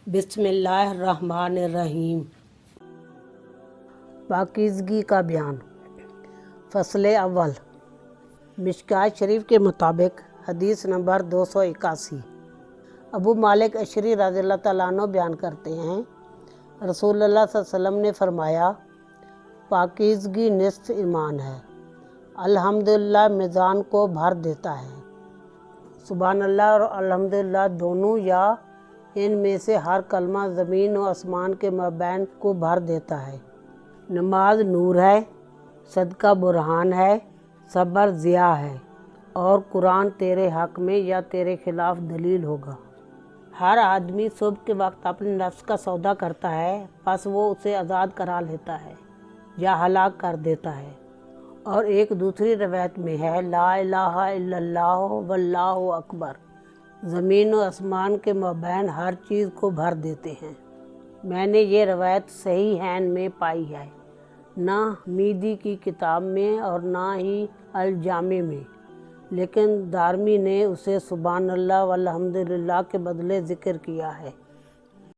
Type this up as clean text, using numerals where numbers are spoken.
بسم اللہ الرحمن الرحیم۔ پاکیزگی کا بیان۔ فصل اول۔ مشکوٰۃ شریف کے مطابق حدیث نمبر 281۔ ابو مالک اشعری رضی اللہ تعالیٰ عنہ بیان کرتے ہیں، رسول اللہ صلی اللہ علیہ وسلم نے فرمایا، پاکیزگی نصف ایمان ہے۔ الحمدللہ میزان کو بھر دیتا ہے۔ سبحان اللہ اور الحمدللہ دونوں یا ان میں سے ہر کلمہ زمین و آسمان کے مابین کو بھر دیتا ہے۔ نماز نور ہے، صدقہ برہان ہے، صبر ضیاء ہے، اور قرآن تیرے حق میں یا تیرے خلاف دلیل ہوگا۔ ہر آدمی صبح کے وقت اپنے نفس کا سودا کرتا ہے، پس وہ اسے آزاد کرا لیتا ہے یا ہلاک کر دیتا ہے۔ اور ایک دوسری روایت میں ہے، لا الہ الا اللہ واللہ اکبر، زمین و آسمان کے مابین ہر چیز کو بھر دیتے ہیں۔ میں نے یہ روایت صحیحین میں پائی ہے، نہ میدی کی کتاب میں اور نہ ہی الجامع میں، لیکن دارمی نے اسے سبحان اللہ والحمدللہ کے بدلے ذکر کیا ہے۔